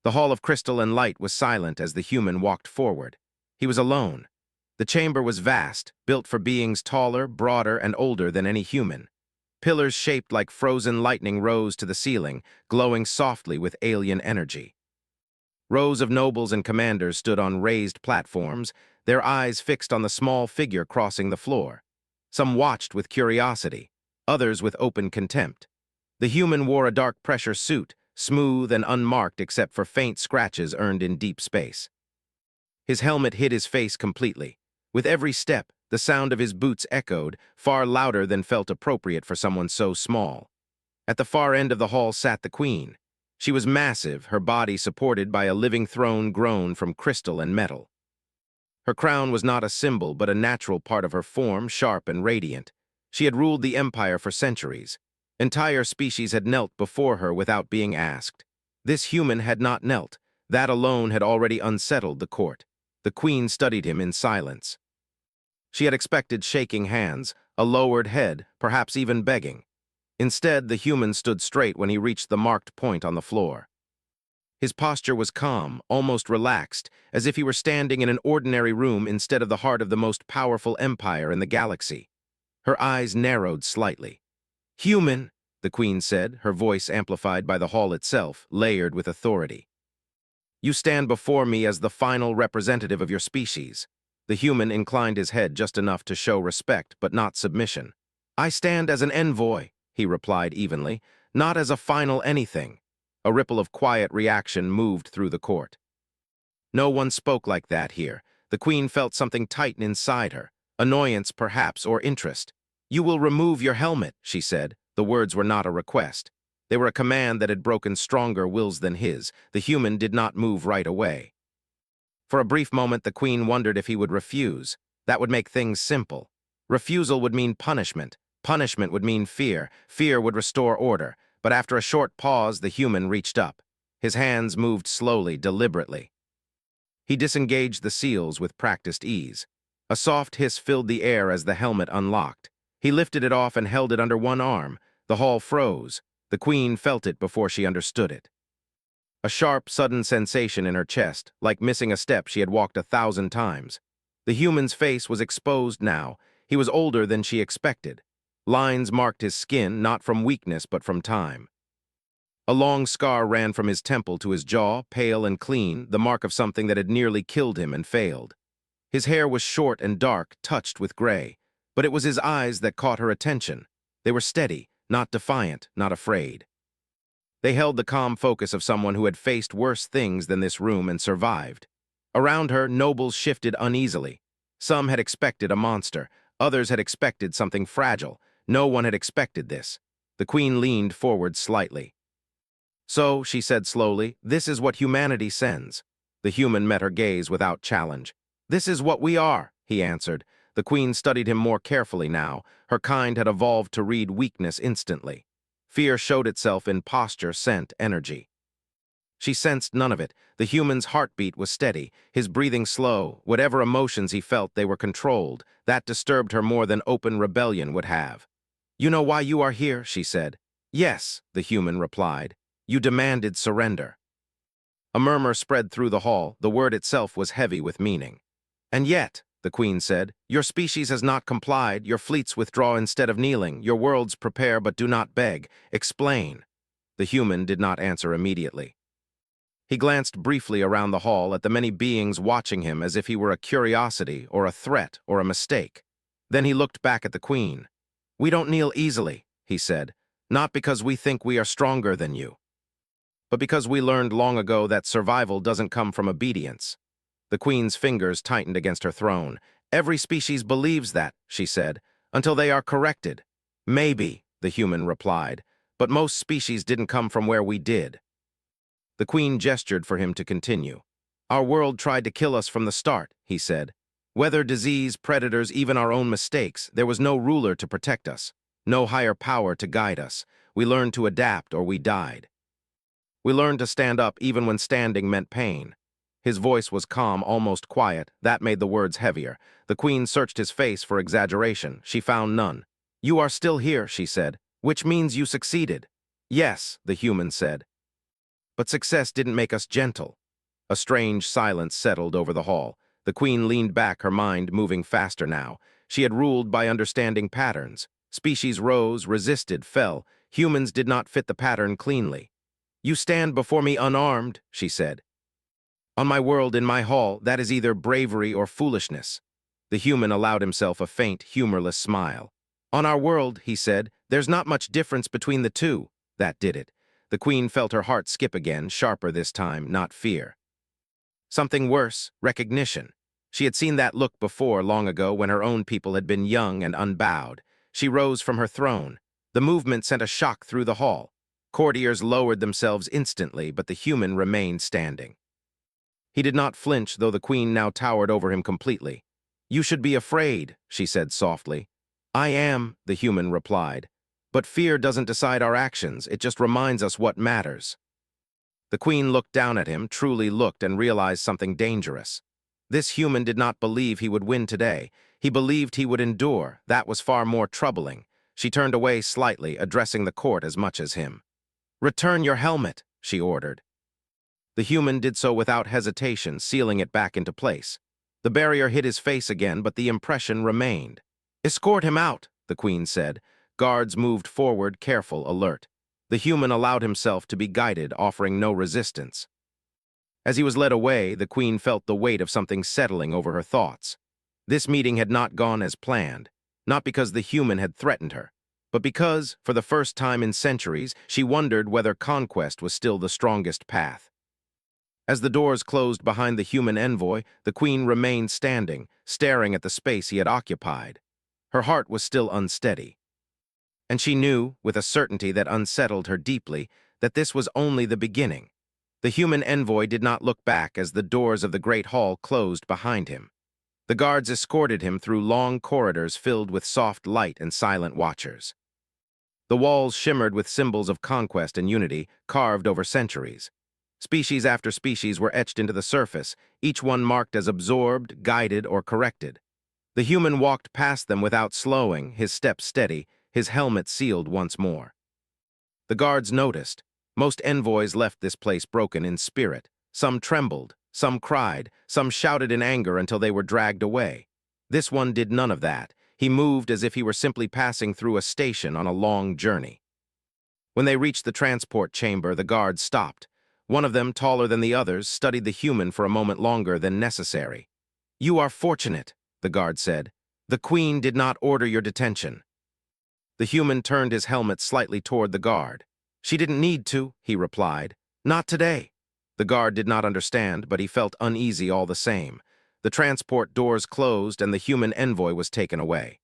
The hall of crystal and light was silent as the human walked forward. He was alone. The chamber was vast, built for beings taller, broader, and older than any human. Pillars shaped like frozen lightning rose to the ceiling, glowing softly with alien energy. Rows of nobles and commanders stood on raised platforms, their eyes fixed on the small figure crossing the floor. Some watched with curiosity, others with open contempt. The human wore a dark pressure suit, smooth and unmarked except for faint scratches earned in deep space. His helmet hid his face completely. With every step, the sound of his boots echoed, far louder than felt appropriate for someone so small. At the far end of the hall sat the queen. She was massive, her body supported by a living throne grown from crystal and metal. Her crown was not a symbol, but a natural part of her form, sharp and radiant. She had ruled the empire for centuries. Entire species had knelt before her without being asked. This human had not knelt. That alone had already unsettled the court. The queen studied him in silence. She had expected shaking hands, a lowered head, perhaps even begging. Instead, the human stood straight when he reached the marked point on the floor. His posture was calm, almost relaxed, as if he were standing in an ordinary room instead of the heart of the most powerful empire in the galaxy. Her eyes narrowed slightly. "Human," the queen said, her voice amplified by the hall itself, layered with authority. "You stand before me as the final representative of your species." The human inclined his head just enough to show respect, but not submission. "I stand as an envoy," he replied evenly, "not as a final anything." A ripple of quiet reaction moved through the court. No one spoke like that here. The queen felt something tighten inside her, annoyance perhaps, or interest. "You will remove your helmet," she said. The words were not a request. They were a command that had broken stronger wills than his. The human did not move right away. For a brief moment, the queen wondered if he would refuse. That would make things simple. Refusal would mean punishment. Punishment would mean fear. Fear would restore order. But after a short pause, the human reached up. His hands moved slowly, deliberately. He disengaged the seals with practiced ease. A soft hiss filled the air as the helmet unlocked. He lifted it off and held it under one arm. The hall froze. The queen felt it before she understood it. A sharp, sudden sensation in her chest, like missing a step she had walked 1,000 times. The human's face was exposed now. He was older than she expected. Lines marked his skin, not from weakness but from time. A long scar ran from his temple to his jaw, pale and clean, the mark of something that had nearly killed him and failed. His hair was short and dark, touched with gray, but it was his eyes that caught her attention. They were steady, not defiant, not afraid. They held the calm focus of someone who had faced worse things than this room and survived. Around her, nobles shifted uneasily. Some had expected a monster, others had expected something fragile. No one had expected this. The queen leaned forward slightly. "So," she said slowly, "this is what humanity sends." The human met her gaze without challenge. "This is what we are," he answered. The queen studied him more carefully now. Her kind had evolved to read weakness instantly. Fear showed itself in posture, scent, energy. She sensed none of it. The human's heartbeat was steady, his breathing slow. Whatever emotions he felt, they were controlled. That disturbed her more than open rebellion would have. "You know why you are here?" she said. "Yes," the human replied. "You demanded surrender." A murmur spread through the hall. The word itself was heavy with meaning. "And yet," the queen said, "your species has not complied. Your fleets withdraw instead of kneeling. Your worlds prepare but do not beg. Explain." The human did not answer immediately. He glanced briefly around the hall at the many beings watching him as if he were a curiosity or a threat or a mistake. Then he looked back at the queen. "We don't kneel easily," he said, "not because we think we are stronger than you, but because we learned long ago that survival doesn't come from obedience." The queen's fingers tightened against her throne. "Every species believes that," she said, "until they are corrected." "Maybe," the human replied, "but most species didn't come from where we did." The queen gestured for him to continue. "Our world tried to kill us from the start," he said. "Whether disease, predators, even our own mistakes, there was no ruler to protect us, no higher power to guide us. We learned to adapt or we died. We learned to stand up even when standing meant pain." His voice was calm, almost quiet. That made the words heavier. The queen searched his face for exaggeration. She found none. "You are still here," she said, "which means you succeeded." "Yes," the human said. But success didn't make us gentle. A strange silence settled over the hall. The queen leaned back, her mind moving faster now. She had ruled by understanding patterns. Species rose, resisted, fell. Humans did not fit the pattern cleanly. "You stand before me unarmed," she said. "On my world, in my hall, that is either bravery or foolishness." The human allowed himself a faint, humorless smile. "On our world," he said, "there's not much difference between the two." That did it. The queen felt her heart skip again, sharper this time, not fear. Something worse, recognition. She had seen that look before, long ago, when her own people had been young and unbowed. She rose from her throne. The movement sent a shock through the hall. Courtiers lowered themselves instantly, but the human remained standing. He did not flinch, though the queen now towered over him completely. "You should be afraid," she said softly. "I am," the human replied. "But fear doesn't decide our actions, it just reminds us what matters." The queen looked down at him, truly looked, and realized something dangerous. This human did not believe he would win today. He believed he would endure. That was far more troubling. She turned away slightly, addressing the court as much as him. "Return your helmet," she ordered. The human did so without hesitation, sealing it back into place. The barrier hid his face again, but the impression remained. "Escort him out," the queen said. Guards moved forward, careful, alert. The human allowed himself to be guided, offering no resistance. As he was led away, the queen felt the weight of something settling over her thoughts. This meeting had not gone as planned, not because the human had threatened her, but because, for the first time in centuries, she wondered whether conquest was still the strongest path. As the doors closed behind the human envoy, the queen remained standing, staring at the space he had occupied. Her heart was still unsteady. And she knew, with a certainty that unsettled her deeply, that this was only the beginning. The human envoy did not look back as the doors of the great hall closed behind him. The guards escorted him through long corridors filled with soft light and silent watchers. The walls shimmered with symbols of conquest and unity, carved over centuries. Species after species were etched into the surface, each one marked as absorbed, guided, or corrected. The human walked past them without slowing, his step steady, his helmet sealed once more. The guards noticed. Most envoys left this place broken in spirit. Some trembled, some cried, some shouted in anger until they were dragged away. This one did none of that. He moved as if he were simply passing through a station on a long journey. When they reached the transport chamber, the guards stopped. One of them, taller than the others, studied the human for a moment longer than necessary. "You are fortunate," the guard said. "The queen did not order your detention." The human turned his helmet slightly toward the guard. "She didn't need to," he replied. "Not today." The guard did not understand, but he felt uneasy all the same. The transport doors closed and the human envoy was taken away.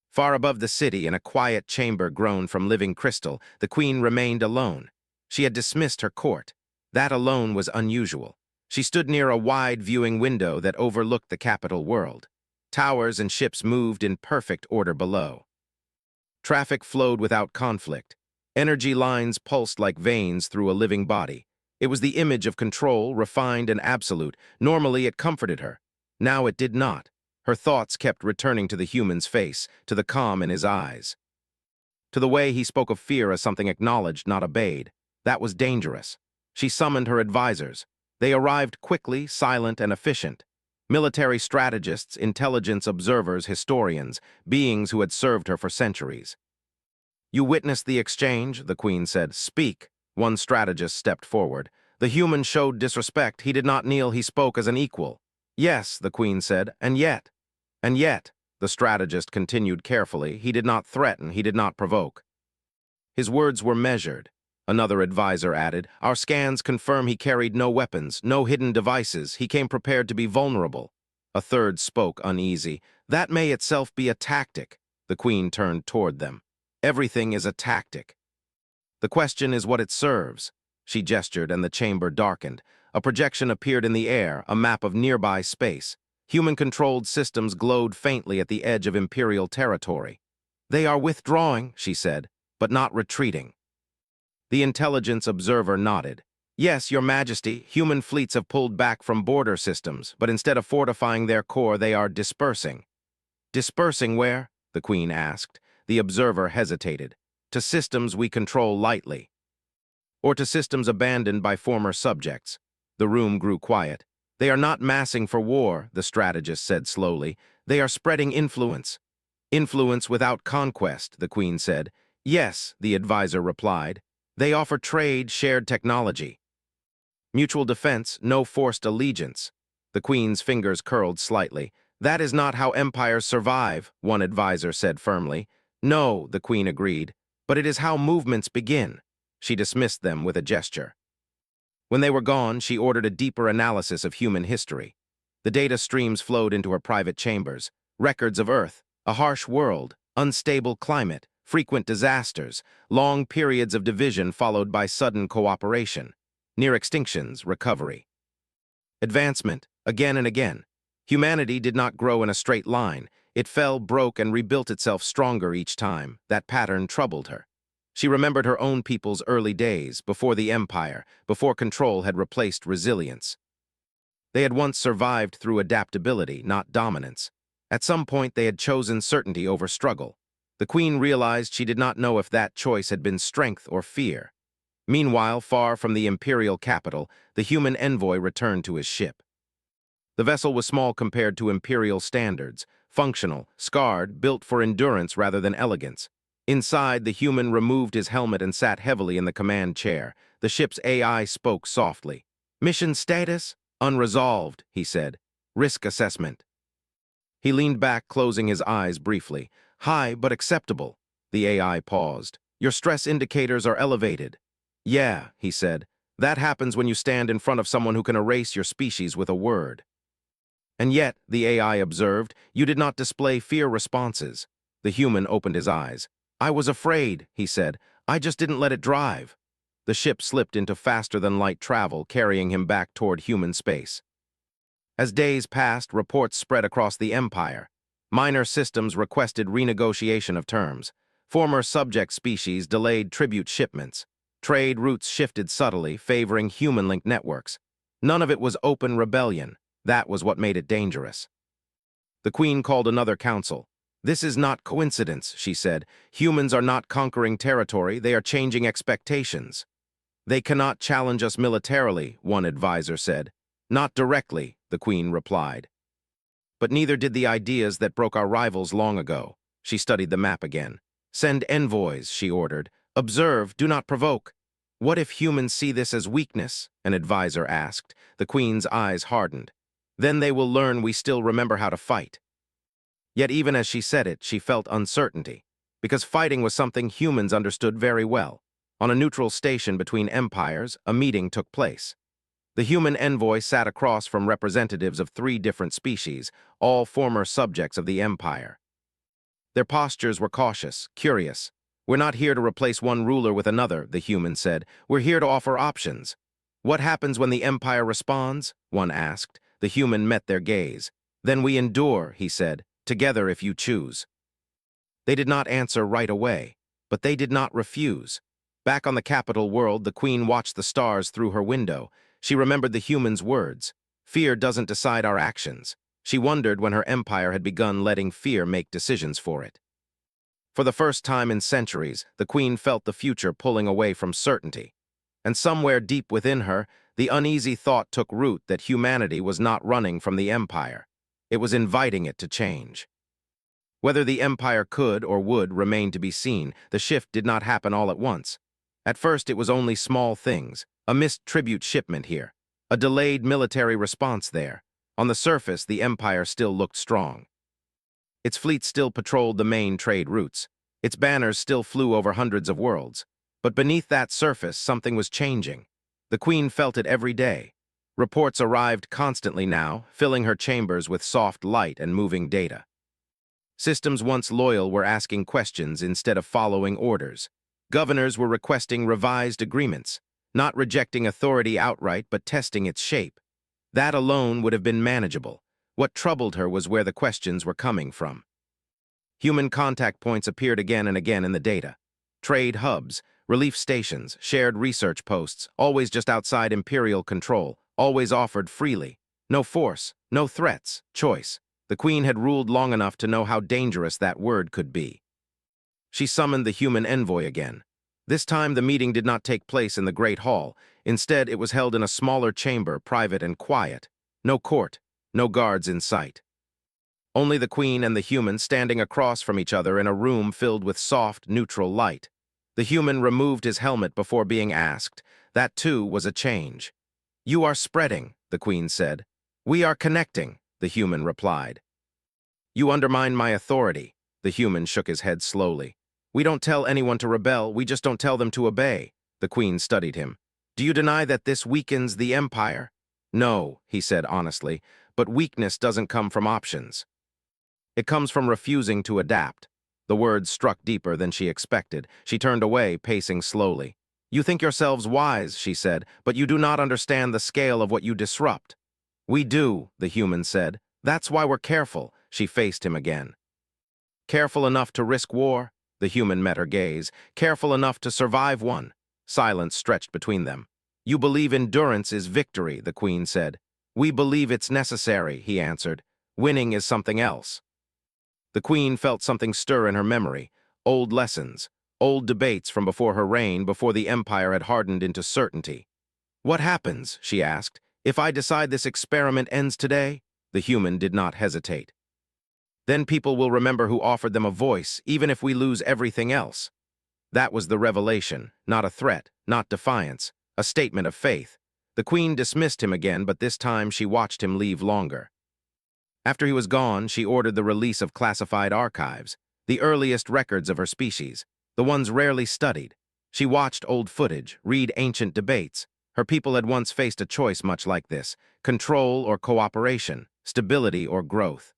Far above the city, in a quiet chamber grown from living crystal, the queen remained alone. She had dismissed her court. That alone was unusual. She stood near a wide viewing window that overlooked the capital world. Towers and ships moved in perfect order below. Traffic flowed without conflict. Energy lines pulsed like veins through a living body. It was the image of control, refined and absolute. Normally it comforted her. Now it did not. Her thoughts kept returning to the human's face, to the calm in his eyes, to the way he spoke of fear as something acknowledged, not obeyed. That was dangerous. She summoned her advisors. They arrived quickly, silent, and efficient. Military strategists, intelligence observers, historians, beings who had served her for centuries. "You witnessed the exchange," the queen said. "Speak." One strategist stepped forward. The human showed disrespect. He did not kneel, he spoke as an equal. "Yes," the queen said, "and yet." "And yet," the strategist continued carefully, "he did not threaten, he did not provoke." His words were measured. Another advisor added, "Our scans confirm he carried no weapons, no hidden devices. He came prepared to be vulnerable." A third spoke, uneasy. "That may itself be a tactic." The queen turned toward them. "Everything is a tactic. The question is what it serves." She gestured and the chamber darkened. A projection appeared in the air, a map of nearby space. Human-controlled systems glowed faintly at the edge of Imperial territory. "They are withdrawing," she said, "but not retreating." The intelligence observer nodded. "Yes, Your Majesty, human fleets have pulled back from border systems, but instead of fortifying their core, they are dispersing." "Dispersing where?" the queen asked. The observer hesitated. "To systems we control lightly." or to systems abandoned by former subjects. The room grew quiet. They are not massing for war, the strategist said slowly. They are spreading influence. Influence without conquest, the Queen said. Yes, the advisor replied. They offer trade, shared technology. Mutual defense, no forced allegiance. The Queen's fingers curled slightly. That is not how empires survive, one advisor said firmly. No, the Queen agreed, but it is how movements begin. She dismissed them with a gesture. When they were gone, she ordered a deeper analysis of human history. The data streams flowed into her private chambers. Records of Earth, a harsh world, unstable climate, frequent disasters, long periods of division followed by sudden cooperation. Near extinctions, recovery. Advancement, again and again. Humanity did not grow in a straight line. It fell, broke, and rebuilt itself stronger each time. That pattern troubled her. She remembered her own people's early days, before the empire, before control had replaced resilience. They had once survived through adaptability, not dominance. At some point, they had chosen certainty over struggle. The Queen realized she did not know if that choice had been strength or fear. Meanwhile, far from the imperial capital, the human envoy returned to his ship. The vessel was small compared to imperial standards, functional, scarred, built for endurance rather than elegance. Inside, the human removed his helmet and sat heavily in the command chair. The ship's AI spoke softly. Mission status? Unresolved, he said. Risk assessment. He leaned back, closing his eyes briefly. High, but acceptable. The AI paused. Your stress indicators are elevated. Yeah, he said. That happens when you stand in front of someone who can erase your species with a word. And yet, the AI observed, you did not display fear responses. The human opened his eyes. I was afraid, he said. I just didn't let it drive. The ship slipped into faster-than-light travel, carrying him back toward human space. As days passed, reports spread across the empire. Minor systems requested renegotiation of terms. Former subject species delayed tribute shipments. Trade routes shifted subtly, favoring human-linked networks. None of it was open rebellion. That was what made it dangerous. The Queen called another council. This is not coincidence, she said. Humans are not conquering territory, they are changing expectations. They cannot challenge us militarily, one advisor said. Not directly, the Queen replied. But neither did the ideas that broke our rivals long ago. She studied the map again. Send envoys, she ordered. Observe, do not provoke. What if humans see this as weakness? An advisor asked. The Queen's eyes hardened. Then they will learn we still remember how to fight. Yet even as she said it, she felt uncertainty, because fighting was something humans understood very well. On a neutral station between empires, a meeting took place. The human envoy sat across from representatives of 3 different species, all former subjects of the empire. Their postures were cautious, curious. We're not here to replace one ruler with another, the human said. We're here to offer options. What happens when the empire responds? One asked. The human met their gaze. Then we endure, he said. Together if you choose. They did not answer right away, but they did not refuse. Back on the capital world, the Queen watched the stars through her window. She remembered the human's words. Fear doesn't decide our actions. She wondered when her empire had begun letting fear make decisions for it. For the first time in centuries, the Queen felt the future pulling away from certainty. And somewhere deep within her, the uneasy thought took root that humanity was not running from the empire. It was inviting it to change. Whether the empire could or would remain to be seen, the shift did not happen all at once. At first it was only small things, a missed tribute shipment here, a delayed military response there. On the surface, the empire still looked strong. Its fleet still patrolled the main trade routes. Its banners still flew over hundreds of worlds. But beneath that surface, something was changing. The Queen felt it every day. Reports arrived constantly now, filling her chambers with soft light and moving data. Systems once loyal were asking questions instead of following orders. Governors were requesting revised agreements, not rejecting authority outright but testing its shape. That alone would have been manageable. What troubled her was where the questions were coming from. Human contact points appeared again and again in the data. Trade hubs, relief stations, shared research posts, always just outside imperial control, always offered freely. No force, no threats, choice. The Queen had ruled long enough to know how dangerous that word could be. She summoned the human envoy again. This time the meeting did not take place in the Great Hall. Instead, it was held in a smaller chamber, private and quiet. No court, no guards in sight. Only the Queen and the human standing across from each other in a room filled with soft, neutral light. The human removed his helmet before being asked. That, too, was a change. "You are spreading," the Queen said. "We are connecting," the human replied. "You undermine my authority." The human shook his head slowly. "We don't tell anyone to rebel, we just don't tell them to obey." The Queen studied him. "Do you deny that this weakens the Empire?" "No," he said honestly, "but weakness doesn't come from options. It comes from refusing to adapt." The words struck deeper than she expected. She turned away, pacing slowly. "You think yourselves wise," she said, "but you do not understand the scale of what you disrupt." "We do," the human said. "That's why we're careful." She faced him again. "Careful enough to risk war?" The human met her gaze. "Careful enough to survive one?" Silence stretched between them. "You believe endurance is victory," the Queen said. "We believe it's necessary," he answered. "Winning is something else." The Queen felt something stir in her memory. Old lessons, old debates from before her reign, before the Empire had hardened into certainty. "What happens," she asked, "if I decide this experiment ends today?" The human did not hesitate. "Then people will remember who offered them a voice, even if we lose everything else." That was the revelation, not a threat, not defiance, a statement of faith. The Queen dismissed him again, but this time she watched him leave longer. After he was gone, she ordered the release of classified archives, the earliest records of her species, the ones rarely studied. She watched old footage, read ancient debates. Her people had once faced a choice much like this: control or cooperation, stability or growth.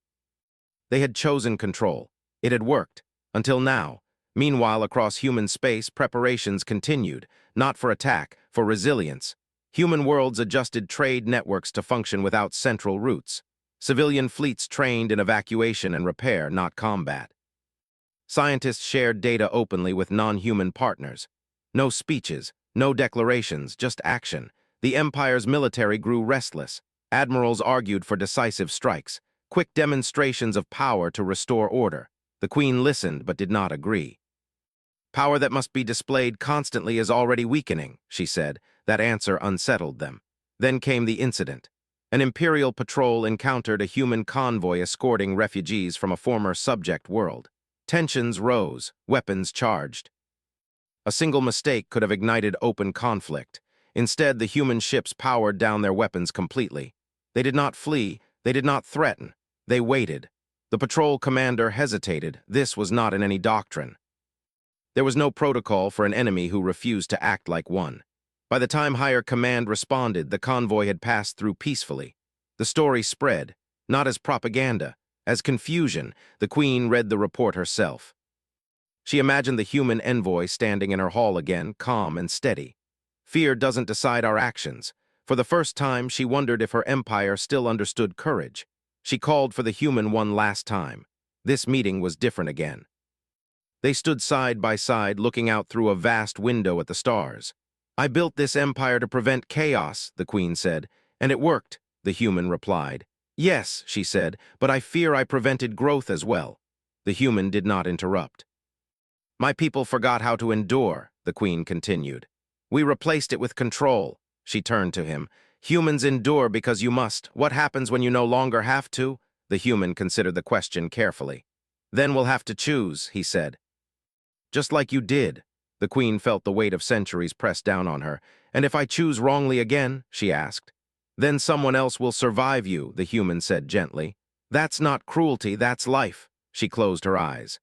They had chosen control. It had worked, until now. Meanwhile, across human space, preparations continued, not for attack, for resilience. Human worlds adjusted trade networks to function without central routes. Civilian fleets trained in evacuation and repair, not combat. Scientists shared data openly with non-human partners. No speeches, no declarations, just action. The Empire's military grew restless. Admirals argued for decisive strikes, quick demonstrations of power to restore order. The Queen listened but did not agree. "Power that must be displayed constantly is already weakening," she said. That answer unsettled them. Then came the incident. An Imperial patrol encountered a human convoy escorting refugees from a former subject world. Tensions rose, weapons charged. A single mistake could have ignited open conflict. Instead, the human ships powered down their weapons completely. They did not flee, they did not threaten. They waited. The patrol commander hesitated. This was not in any doctrine. There was no protocol for an enemy who refused to act like one. By the time higher command responded, the convoy had passed through peacefully. The story spread, not as propaganda, as confusion. The Queen read the report herself. She imagined the human envoy standing in her hall again, calm and steady. Fear doesn't decide our actions. For the first time, she wondered if her empire still understood courage. She called for the human one last time. This meeting was different again. They stood side by side, looking out through a vast window at the stars. "I built this empire to prevent chaos," the Queen said. "And it worked," the human replied. "Yes," she said, "but I fear I prevented growth as well." The human did not interrupt. "My people forgot how to endure," the Queen continued. "We replaced it with control." She turned to him. "Humans endure because you must. What happens when you no longer have to?" The human considered the question carefully. "Then we'll have to choose," he said. "Just like you did." The Queen felt the weight of centuries press down on her. "And if I choose wrongly again?" she asked. "Then someone else will survive you," the human said gently. "That's not cruelty, that's life." She closed her eyes.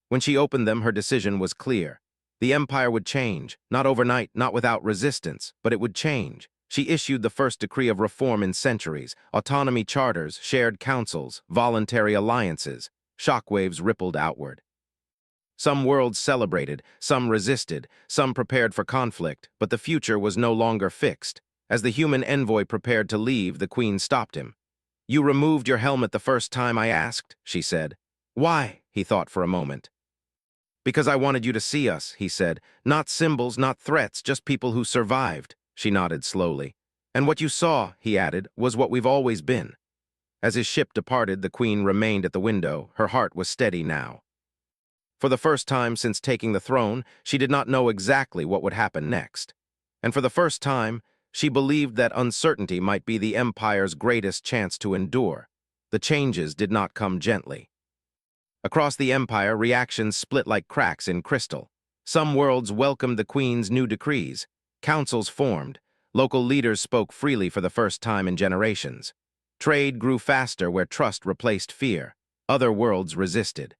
When she opened them, her decision was clear. The empire would change, not overnight, not without resistance, but it would change. She issued the first decree of reform in centuries: autonomy charters, shared councils, voluntary alliances. Shockwaves rippled outward. Some worlds celebrated, some resisted, some prepared for conflict, but the future was no longer fixed. As the human envoy prepared to leave, the Queen stopped him. "You removed your helmet the first time I asked," she said. "Why?" He thought for a moment. "Because I wanted you to see us," he said. "Not symbols, not threats, just people who survived." She nodded slowly. "And what you saw," he added, "was what we've always been." As his ship departed, the Queen remained at the window. Her heart was steady now. For the first time since taking the throne, she did not know exactly what would happen next. And for the first time, she believed that uncertainty might be the Empire's greatest chance to endure. The changes did not come gently. Across the Empire, reactions split like cracks in crystal. Some worlds welcomed the Queen's new decrees. Councils formed. Local leaders spoke freely for the first time in generations. Trade grew faster where trust replaced fear. Other worlds resisted.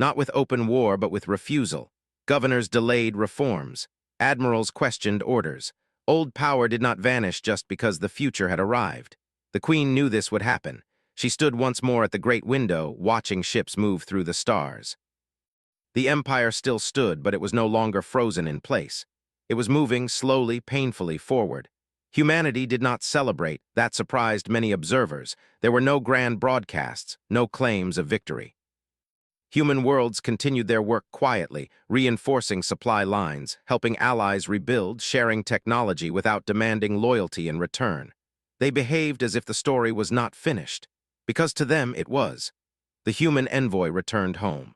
Not with open war, but with refusal. Governors delayed reforms. Admirals questioned orders. Old power did not vanish just because the future had arrived. The Queen knew this would happen. She stood once more at the great window, watching ships move through the stars. The Empire still stood, but it was no longer frozen in place. It was moving slowly, painfully forward. Humanity did not celebrate. That surprised many observers. There were no grand broadcasts, no claims of victory. Human worlds continued their work quietly, reinforcing supply lines, helping allies rebuild, sharing technology without demanding loyalty in return. They behaved as if the story was not finished, because to them it was. The human envoy returned home.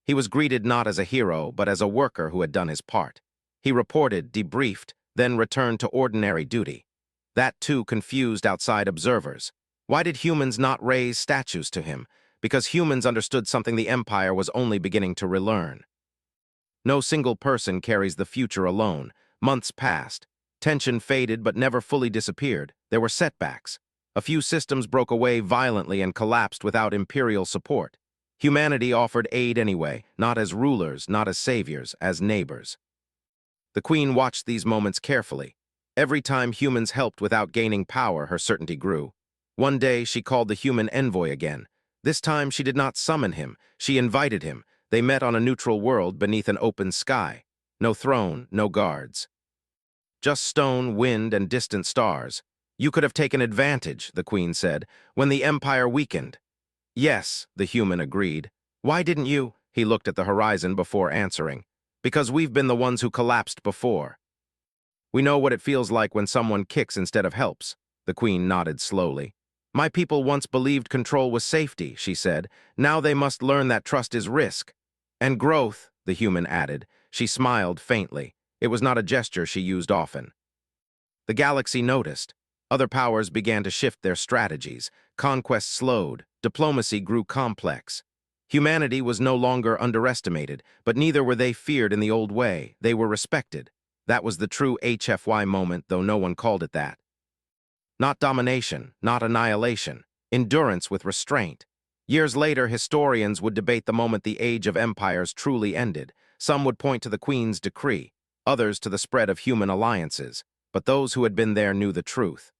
He was greeted not as a hero, but as a worker who had done his part. He reported, debriefed, then returned to ordinary duty. That too confused outside observers. Why did humans not raise statues to him? Because humans understood something the Empire was only beginning to relearn. No single person carries the future alone. Months passed. Tension faded but never fully disappeared. There were setbacks. A few systems broke away violently and collapsed without Imperial support. Humanity offered aid anyway, not as rulers, not as saviors, as neighbors. The Queen watched these moments carefully. Every time humans helped without gaining power, her certainty grew. One day, she called the human envoy again. This time, she did not summon him. She invited him. They met on a neutral world beneath an open sky. No throne, no guards. Just stone, wind, and distant stars. You could have taken advantage, the Queen said, when the Empire weakened. Yes, the human agreed. Why didn't you? He looked at the horizon before answering. Because we've been the ones who collapsed before. We know what it feels like when someone kicks instead of helps. The Queen nodded slowly. My people once believed control was safety, she said. Now they must learn that trust is risk. And growth, the human added. She smiled faintly. It was not a gesture she used often. The galaxy noticed. Other powers began to shift their strategies. Conquest slowed. Diplomacy grew complex. Humanity was no longer underestimated, but neither were they feared in the old way. They were respected. That was the true HFY moment, though no one called it that. Not domination, not annihilation, endurance with restraint. Years later, historians would debate the moment the age of empires truly ended. Some would point to the Queen's decree, others to the spread of human alliances, but those who had been there knew the truth.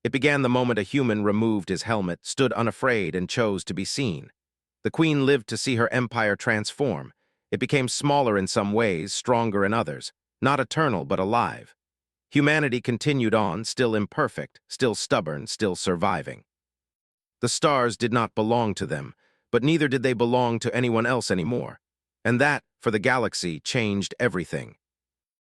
It began the moment a human removed his helmet, stood unafraid, and chose to be seen. The Queen lived to see her empire transform. It became smaller in some ways, stronger in others, not eternal but alive. Humanity continued on, still imperfect, still stubborn, still surviving. The stars did not belong to them, but neither did they belong to anyone else anymore. And that, for the galaxy, changed everything.